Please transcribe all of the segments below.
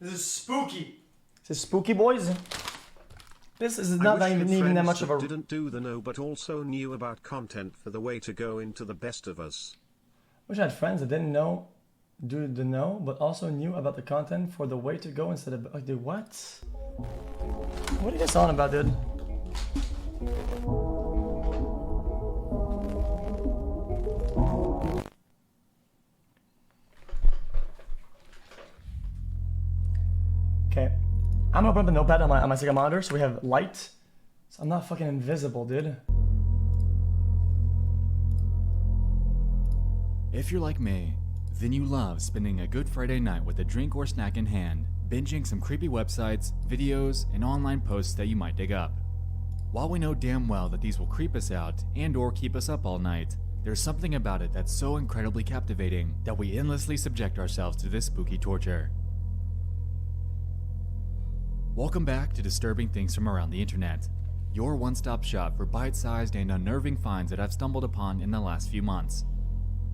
This is spooky. This is spooky, boys. This is not even that much of a... didn't do the know but also knew about content for the way to go into the best of us. Wish I had friends that didn't do the know but also knew about the content for the way to go instead of... Like, dude, what? What are you guys on about, dude? Okay, I'm gonna open up a notepad on my second monitor so we have light. So I'm not fucking invisible, dude. If you're like me, then you love spending a good Friday night with a drink or snack in hand, binging some creepy websites, videos, and online posts that you might dig up. While we know damn well that these will creep us out and or keep us up all night, there's something about it that's so incredibly captivating that we endlessly subject ourselves to this spooky torture. Welcome back to Disturbing Things from Around the Internet, your one-stop shop for bite-sized and unnerving finds that I've stumbled upon in the last few months.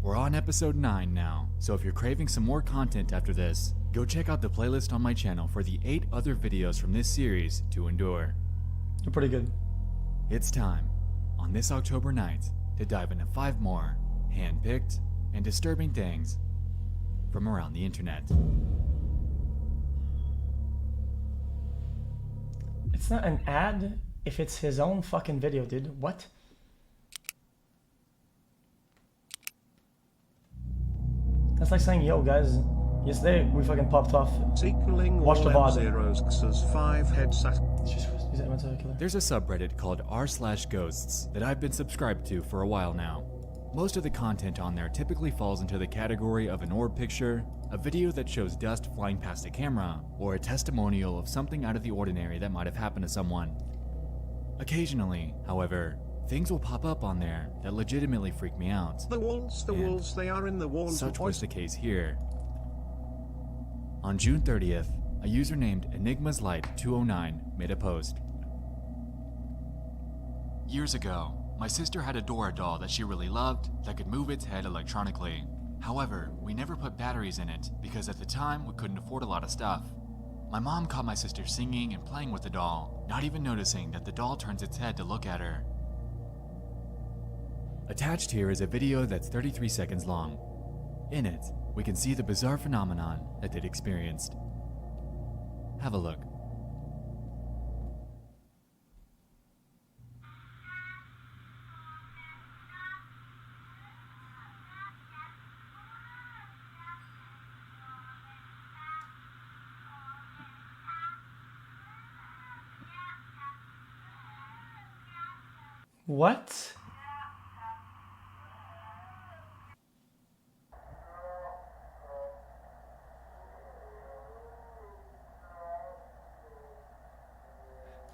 We're on episode 9 now, so if you're craving some more content after this, go check out the playlist on my channel for the 8 other videos from this series to endure. You're pretty good. It's time, on this October night, to dive into 5 more hand-picked and disturbing things from around the internet. It's not an ad if it's his own fucking video, dude. What? That's like saying, yo guys, yesterday we fucking popped off. Watch the VOD. 5 headset. There's a subreddit called r/ghosts that I've been subscribed to for a while now. Most of the content on there typically falls into the category of an orb picture, a video that shows dust flying past a camera, or a testimonial of something out of the ordinary that might have happened to someone. Occasionally, however, things will pop up on there that legitimately freak me out. The walls, they are in the walls. Such was the case here. On June 30th, a user named EnigmasLight209 made a post. Years ago, my sister had a Dora doll that she really loved that could move its head electronically. However, we never put batteries in it because at the time we couldn't afford a lot of stuff. My mom caught my sister singing and playing with the doll, not even noticing that the doll turns its head to look at her. Attached here is a video that's 33 seconds long. In it, we can see the bizarre phenomenon that they'd experienced. Have a look. What?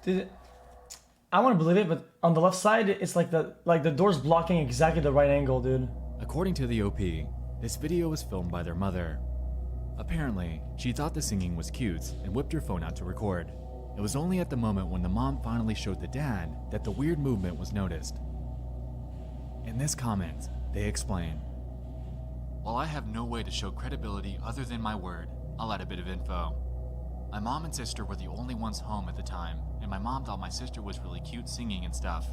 Dude, I want to believe it, but on the left side, it's like the door's blocking exactly the right angle, dude. According to the OP, this video was filmed by their mother. Apparently, she thought the singing was cute and whipped her phone out to record. It was only at the moment when the mom finally showed the dad that the weird movement was noticed. In this comment, they explain, "While I have no way to show credibility other than my word, I'll add a bit of info. My mom and sister were the only ones home at the time, and my mom thought my sister was really cute singing and stuff.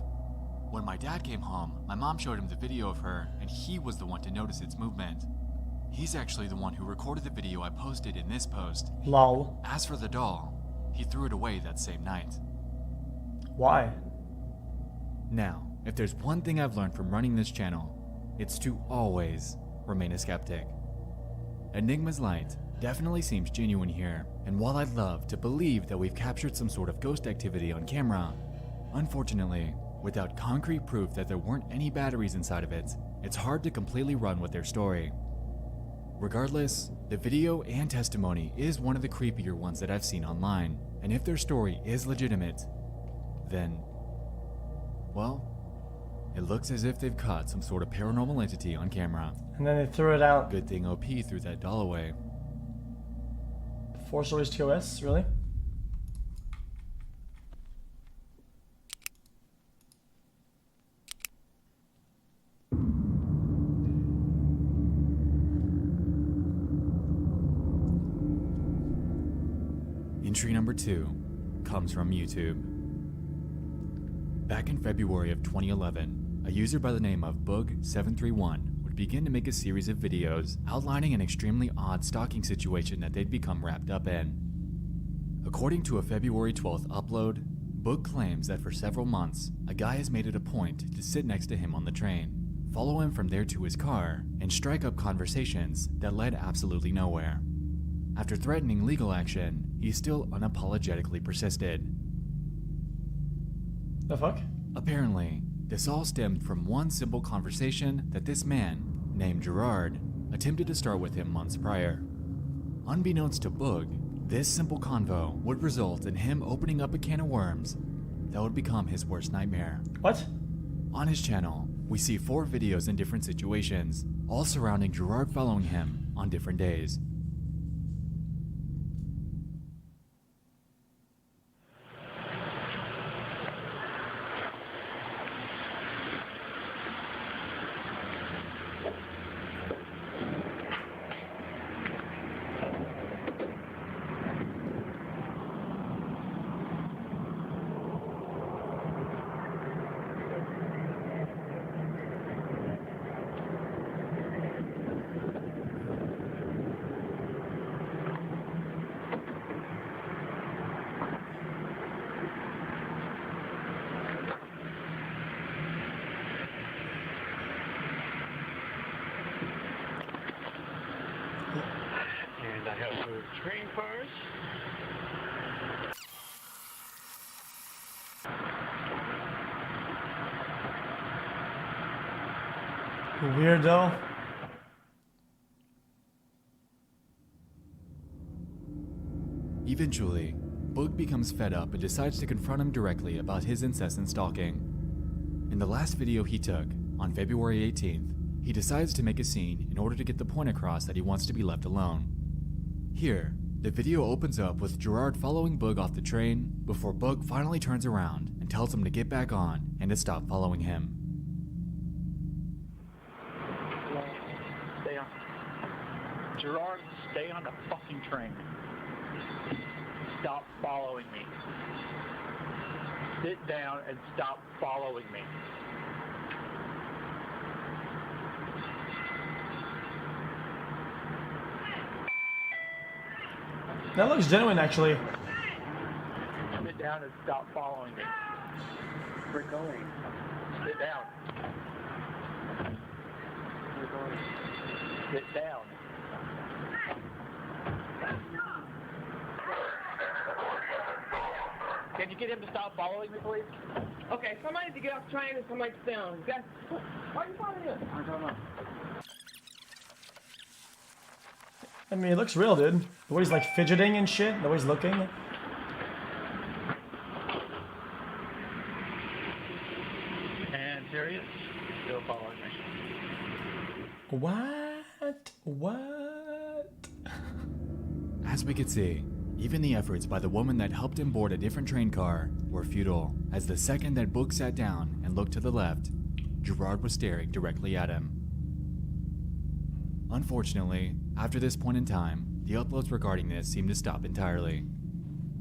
When my dad came home, my mom showed him the video of her, and he was the one to notice its movement. He's actually the one who recorded the video I posted in this post. Lol. As for the doll, he threw it away that same night." Why? Now, if there's one thing I've learned from running this channel, it's to always remain a skeptic. Enigma's Light definitely seems genuine here, and while I'd love to believe that we've captured some sort of ghost activity on camera, unfortunately, without concrete proof that there weren't any batteries inside of it, it's hard to completely run with their story. Regardless, the video and testimony is one of the creepier ones that I've seen online, and if their story is legitimate, then, well, it looks as if they've caught some sort of paranormal entity on camera. And then they threw it out. Good thing OP threw that doll away. 4 stories TOS, really? Entry number 2 comes from YouTube. Back in February of 2011, a user by the name of Boog731 would begin to make a series of videos outlining an extremely odd stalking situation that they'd become wrapped up in. According to a February 12th upload, Boog claims that for several months, a guy has made it a point to sit next to him on the train, follow him from there to his car, and strike up conversations that led absolutely nowhere. After threatening legal action, he still unapologetically persisted. The fuck? Apparently, this all stemmed from one simple conversation that this man, named Gerard, attempted to start with him months prior. Unbeknownst to Boog, this simple convo would result in him opening up a can of worms that would become his worst nightmare. What? On his channel, we see 4 videos in different situations, all surrounding Gerard following him on different days. And I have to train first. Weirdo. Eventually, Boog becomes fed up and decides to confront him directly about his incessant stalking. In the last video he took, on February 18th, he decides to make a scene in order to get the point across that he wants to be left alone. Here, the video opens up with Gerard following Boog off the train before Boog finally turns around and tells him to get back on and to stop following him. Stay on. Gerard, stay on the fucking train. Stop following me. Sit down and stop following me. That looks genuine, actually. Sit down and stop following me. We're going. Sit down. We're going. Sit down. Can you get him to stop following me, please? Okay, somebody needs to get off the train and somebody to stay on. Guys, why are you following us? I don't know. I mean, it looks real, dude. The way he's like fidgeting and shit, the way he's looking. And here he is. Still following me. What? As we could see, even the efforts by the woman that helped him board a different train car were futile, as the second that Boog sat down and looked to the left, Gerard was staring directly at him. Unfortunately, after this point in time, the uploads regarding this seemed to stop entirely.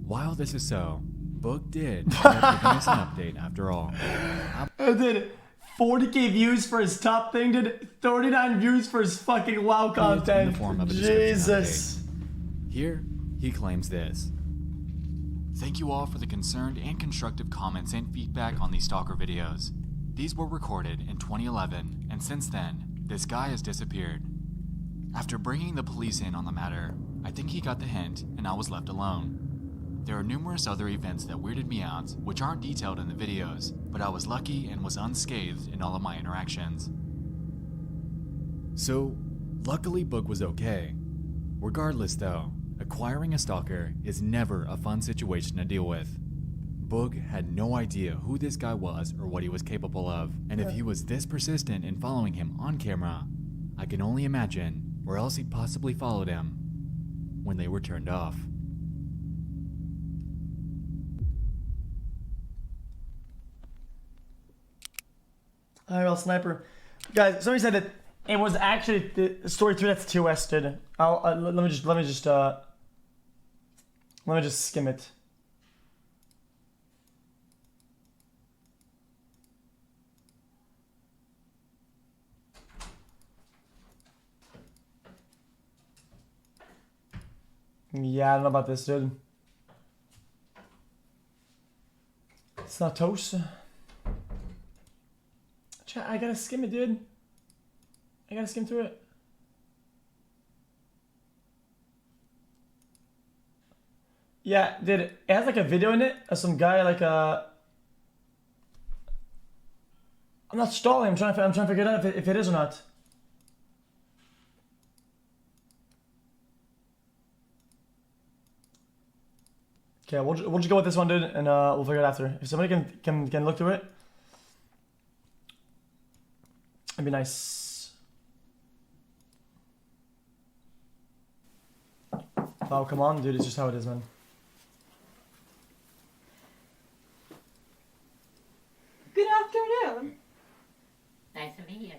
While this is so, Boog did end up giving us an update after all. I did 40k views for his top thing, did 39 views for his fucking WoW In content. the form of a description Jesus. update. Here, he claims this. Thank you all for the concerned and constructive comments and feedback on these stalker videos. These were recorded in 2011, and since then, this guy has disappeared. After bringing the police in on the matter, I think he got the hint and I was left alone. There are numerous other events that weirded me out, which aren't detailed in the videos, but I was lucky and was unscathed in all of my interactions. So, luckily Boog was okay. Regardless though, acquiring a stalker is never a fun situation to deal with. Boog had no idea who this guy was or what he was capable of, and if he was this persistent in following him on camera, I can only imagine where else he possibly followed him when they were turned off. IRL sniper. Guys, somebody said that it was actually the story 3 that's twisted. Let me just Let me just skim it. Yeah, I don't know about this, dude. It's not toast. Chat, I gotta skim it, dude. I gotta skim through it. Yeah, dude, it has like a video in it of some guy like I'm not stalling. I'm trying to figure it out if it is or not. Okay, we'll just go with this one, dude, and we'll figure it out after. If somebody can look through it, it'd be nice. Oh, come on, dude, it's just how it is, man. Good afternoon. Nice to meet you.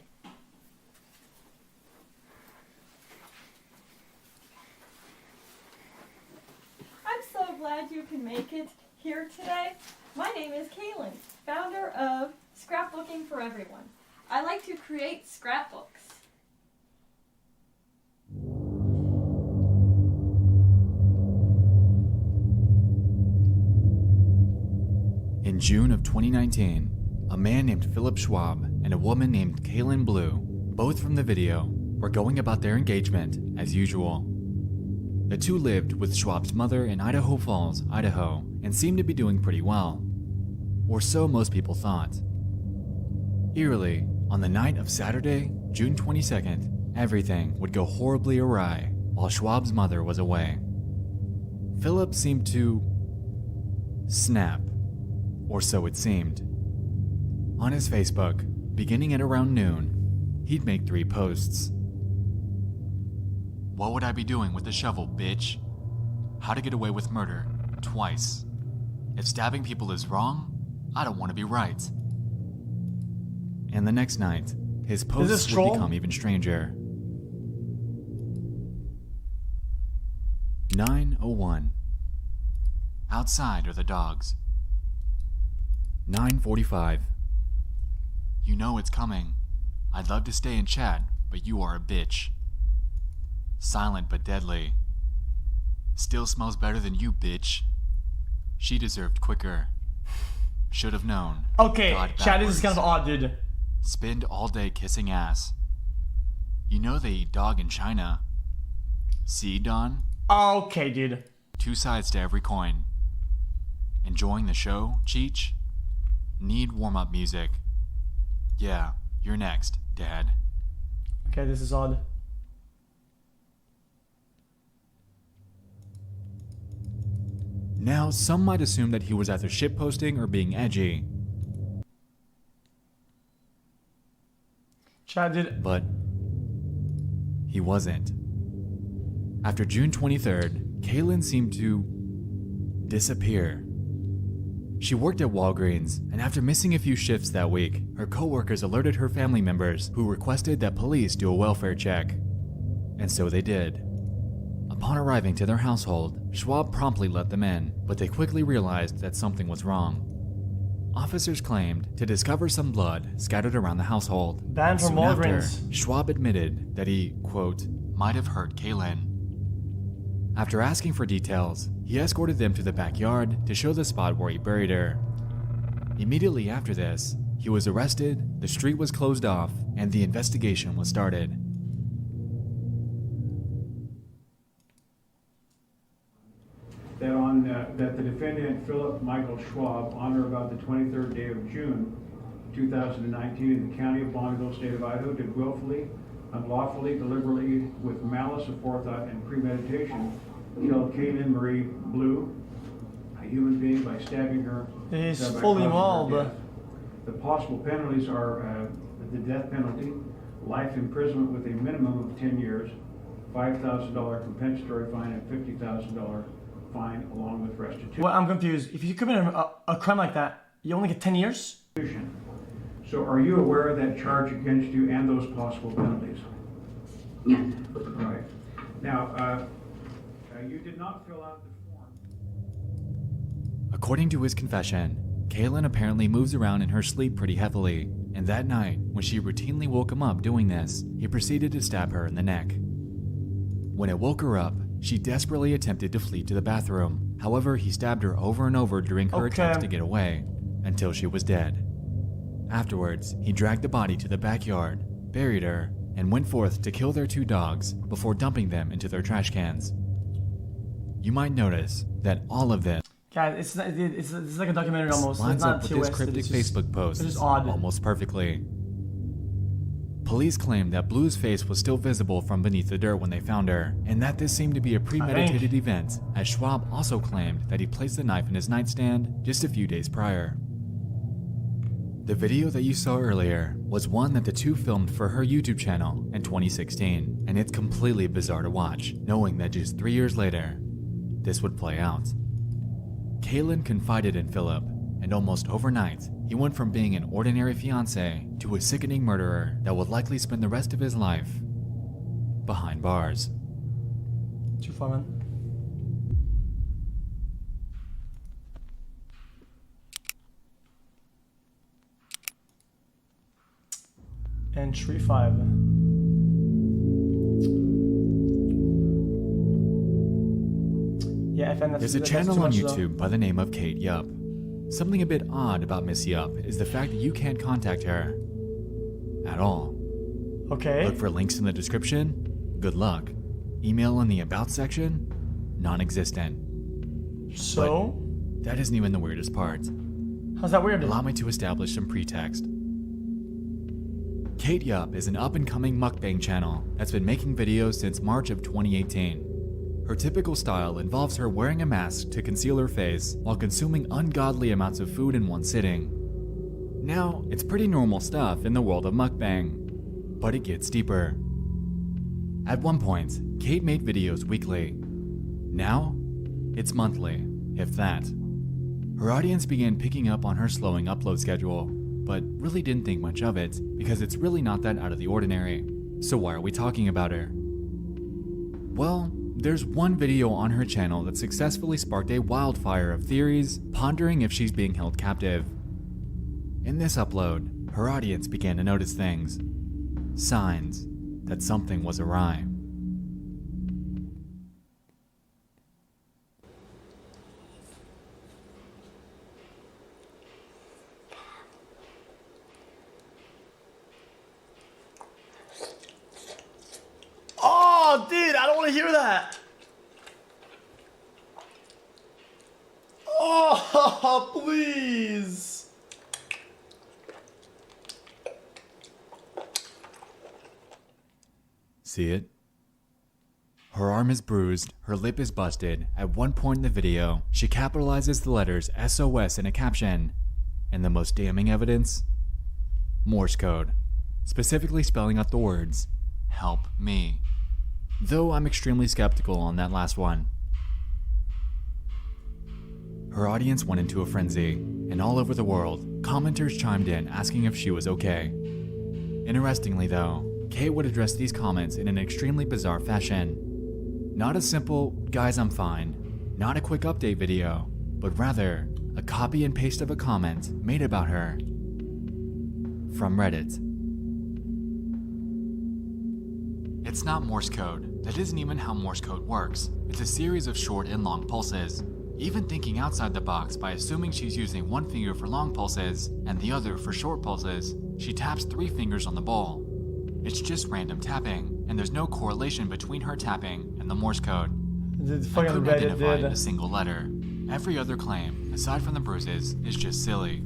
I'm so glad you can make it here today. My name is Kaylin, founder of Scrapbooking for Everyone. I like to create scrapbooks. In June of 2019, a man named Philip Schwab and a woman named Kaylin Blue, both from the video, were going about their engagement as usual. The two lived with Schwab's mother in Idaho Falls, Idaho, and seemed to be doing pretty well. Or so most people thought. Eerily, on the night of Saturday, June 22nd, everything would go horribly awry while Schwab's mother was away. Philip seemed to snap, or so it seemed. On his Facebook, beginning at around noon, he'd make 3 posts. What would I be doing with a shovel, bitch? How to get away with murder, twice. If stabbing people is wrong, I don't want to be right. And the next night, his posts would become even stranger. 9:01. Outside are the dogs. 9:45. You know it's coming. I'd love to stay and chat, but you are a bitch. Silent but deadly. Still smells better than you, bitch. She deserved quicker. Should have known. Okay, chat, this is kind of odd, dude. Spend all day kissing ass. You know they eat dog in China. See, Don? Okay, dude. 2 sides to every coin. Enjoying the show, Cheech? Need warm-up music. Yeah, you're next, Dad. Okay, this is odd. Now, some might assume that he was either shitposting or being edgy. Chat, dude. But he wasn't. After June 23rd, Kaylin seemed to disappear. She worked at Walgreens, and after missing a few shifts that week, her coworkers alerted her family members, who requested that police do a welfare check. And so they did. Upon arriving to their household, Schwab promptly let them in, but they quickly realized that something was wrong. Officers claimed to discover some blood scattered around the household. Banned from Soon after, Walgreens. Schwab admitted that he, quote, might have hurt Kaylin. After asking for details, he escorted them to the backyard to show the spot where he buried her. Immediately after this, he was arrested, the street was closed off, and the investigation was started. That the defendant, Philip Michael Schwab, on or about the 23rd day of June 2019 in the county of Bonneville, state of Idaho, did willfully, unlawfully, deliberately, with malice aforethought and premeditation, killed Kaylin Marie Blue, a human being, by stabbing her. He's by fully causing her mauled. death. The possible penalties are the death penalty, life imprisonment with a minimum of 10 years, $5,000 compensatory fine, and $50,000 fine along with restitution. Well, I'm confused. If you commit a crime like that, you only get 10 years? So are you aware of that charge against you and those possible penalties? Yes. Right. Now, you did not fill out the form. According to his confession, Kaylin apparently moves around in her sleep pretty heavily, and that night, when she routinely woke him up doing this, he proceeded to stab her in the neck. When it woke her up, she desperately attempted to flee to the bathroom. However, he stabbed her over and over during her attempts to get away, until she was dead. Afterwards, he dragged the body to the backyard, buried her, and went forth to kill their 2 dogs before dumping them into their trash cans. You might notice that all of this Guys, it's like a documentary almost. lines It's not up with this cryptic Facebook post it's just odd. almost perfectly. Police claimed that Blue's face was still visible from beneath the dirt when they found her, and that this seemed to be a premeditated event, as Schwab also claimed that he placed the knife in his nightstand just a few days prior. The video that you saw earlier was one that the two filmed for her YouTube channel in 2016, and it's completely bizarre to watch, knowing that just 3 years later, this would play out. Kaylin confided in Philip, and almost overnight, he went from being an ordinary fiancé to a sickening murderer that would likely spend the rest of his life behind bars. Too far, man. Entry 5. Yeah, FN, There's a channel on YouTube by the name of Kate Yup. Something a bit odd about Miss Yup is the fact that you can't contact her at all. Okay. Look for links in the description. Good luck. Email in the About section. Non-existent. So? But that isn't even the weirdest part. How's that weird? Allow me to establish some pretext. Kate Yup is an up-and-coming mukbang channel that's been making videos since March of 2018. Her typical style involves her wearing a mask to conceal her face while consuming ungodly amounts of food in one sitting. Now, it's pretty normal stuff in the world of mukbang, but it gets deeper. At one point, Kate made videos weekly. Now, it's monthly, if that. Her audience began picking up on her slowing upload schedule, but really didn't think much of it because it's really not that out of the ordinary. So why are we talking about her? Well, there's one video on her channel that successfully sparked a wildfire of theories, pondering if she's being held captive. In this upload, her audience began to notice things. Signs that something was awry. Oh, dude, I don't want to hear that. Oh, please. See it? Her arm is bruised, her lip is busted. At one point in the video, she capitalizes the letters SOS in a caption. And the most damning evidence? Morse code. Specifically spelling out the words, "Help me." Though I'm extremely skeptical on that last one. Her audience went into a frenzy, and all over the world, commenters chimed in asking if she was okay. Interestingly though, Kate would address these comments in an extremely bizarre fashion. Not a simple, "guys, I'm fine," not a quick update video, but rather a copy and paste of a comment made about her from Reddit. It's not Morse code. That isn't even how Morse code works. It's a series of short and long pulses. Even thinking outside the box by assuming she's using one finger for long pulses and the other for short pulses, she taps 3 fingers on the bowl. It's just random tapping, and there's no correlation between her tapping and the Morse code. The I fucking couldn't Reddit identify did. a single letter. Every other claim, aside from the bruises, is just silly.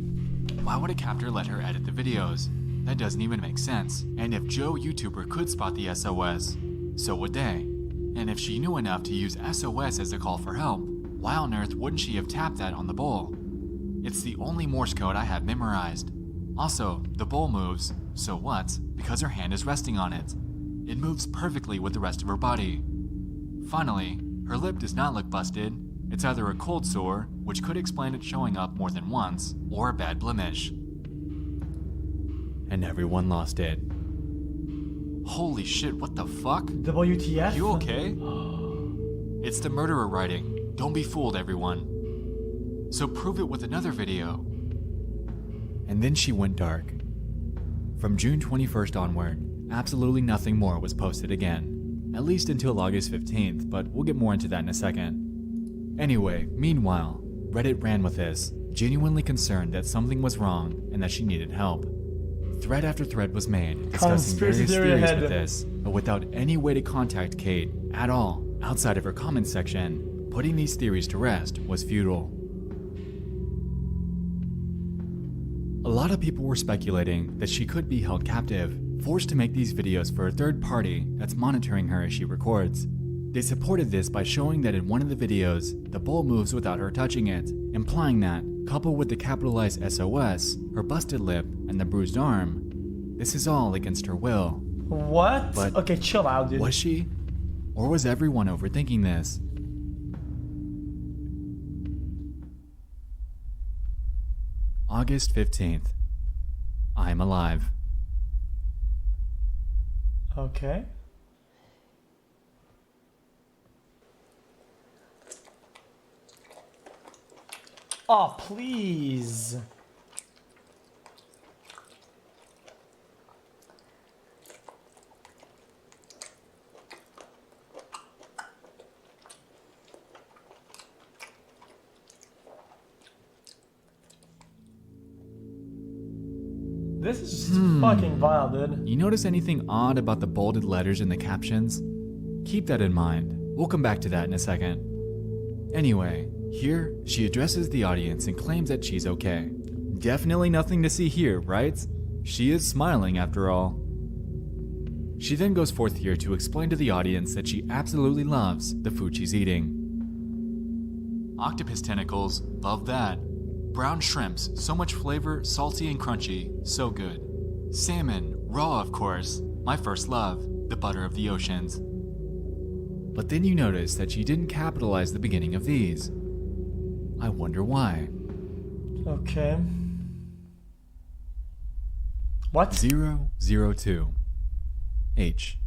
Why would a captor let her edit the videos? That doesn't even make sense. And if Joe YouTuber could spot the SOS, so would they. And if she knew enough to use SOS as a call for help, why on earth wouldn't she have tapped that on the bowl? It's the only Morse code I have memorized. Also, the bowl moves, so what? Because her hand is resting on it. It moves perfectly with the rest of her body. Finally, her lip does not look busted. It's either a cold sore, which could explain it showing up more than once, or a bad blemish. And everyone lost it. Holy shit, what the fuck? WTF? You okay? It's the murderer writing. Don't be fooled, everyone. so prove it with another video. And then she went dark. From June 21st onward, absolutely nothing more was posted again, at least until August 15th, but we'll get more into that in a second. Anyway, meanwhile, Reddit ran with this, genuinely concerned that something was wrong and that she needed help. Thread after thread was made discussing various theories with this, but without any way to contact Kate at all outside of her comments section. Putting these theories to rest was futile. A lot of people were speculating that she could be held captive, forced to make these videos for a third party that's monitoring her as she records. They supported this by showing that in one of the videos, the bowl moves without her touching it, implying that, coupled with the capitalized SOS, her busted lip, and the bruised arm, this is all against her will. What? But okay, chill out, dude. was she? Or was everyone overthinking this? August 15th. I am alive. Okay. Oh, please. This is just fucking vile, dude. You notice anything odd about the bolded letters in the captions? Keep that in mind. We'll come back to that in a second. Anyway, here she addresses the audience and claims that she's okay. Definitely nothing to see here, right? She is smiling after all. She then goes forth here to explain to the audience that she absolutely loves the food she's eating. Octopus tentacles, love that. Brown shrimps, so much flavor, salty and crunchy, so good. Salmon, raw of course, my first love, the butter of the oceans. But then you notice that she didn't capitalize the beginning of these. I wonder why. Okay. What? 002 H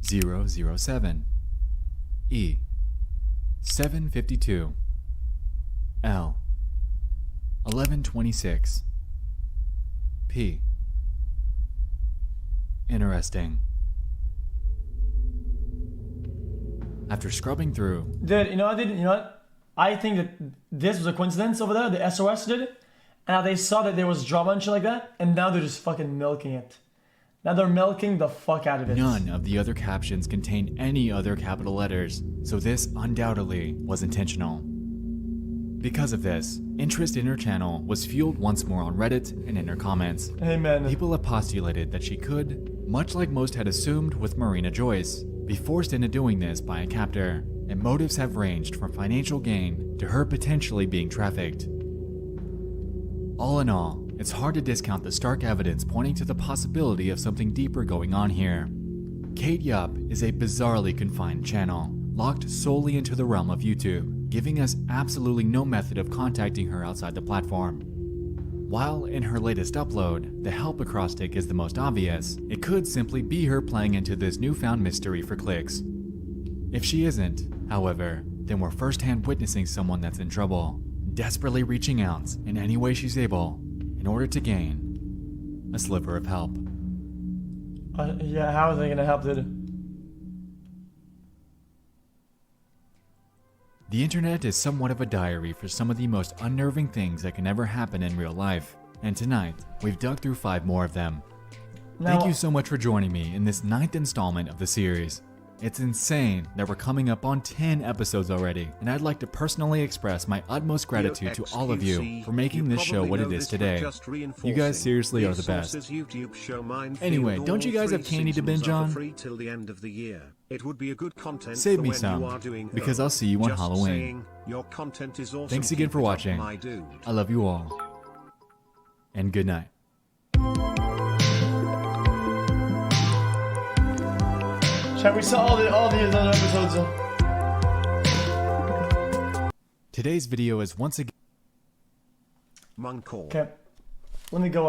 007 E 752 L 1126 P. Interesting. After scrubbing through, Dude, you know what? I think that this was a coincidence over there. The SOS did it. And they saw that there was drama and shit like that. And now they're just fucking milking it. Now they're milking the fuck out of it. none of the other captions contained any other capital letters, so this undoubtedly was intentional. Because of this, interest in her channel was fueled once more on Reddit and in her comments. Amen. People have postulated that she could, much like most had assumed with Marina Joyce, be forced into doing this by a captor, and motives have ranged from financial gain to her potentially being trafficked. All in all, it's hard to discount the stark evidence pointing to the possibility of something deeper going on here. Kate Yup is a bizarrely confined channel, locked solely into the realm of YouTube, giving us absolutely no method of contacting her outside the platform. While in her latest upload, the help acrostic is the most obvious, it could simply be her playing into this newfound mystery for clicks. If she isn't, however, then we're firsthand witnessing someone that's in trouble, desperately reaching out in any way she's able in order to gain a sliver of help. Yeah, how are they gonna help, dude? The internet is somewhat of a diary for some of the most unnerving things that can ever happen in real life, and tonight, we've dug through 5 more of them. Thank you so much for joining me in this 9th installment of the series. It's insane that we're coming up on 10 episodes already, and I'd like to personally express my utmost gratitude to all of you for making this show what it is today. You guys seriously are the best. Anyway, don't you guys have candy to binge on? It would be a good content Save for me when some, you are doing because I'll see you on Just Halloween. saying, your content is awesome. Thanks again Keep for it up, watching. my dude. I love you all. And good night. Chat, we saw all the other episodes. Today's video is once again. Muncall. Okay. Let me go,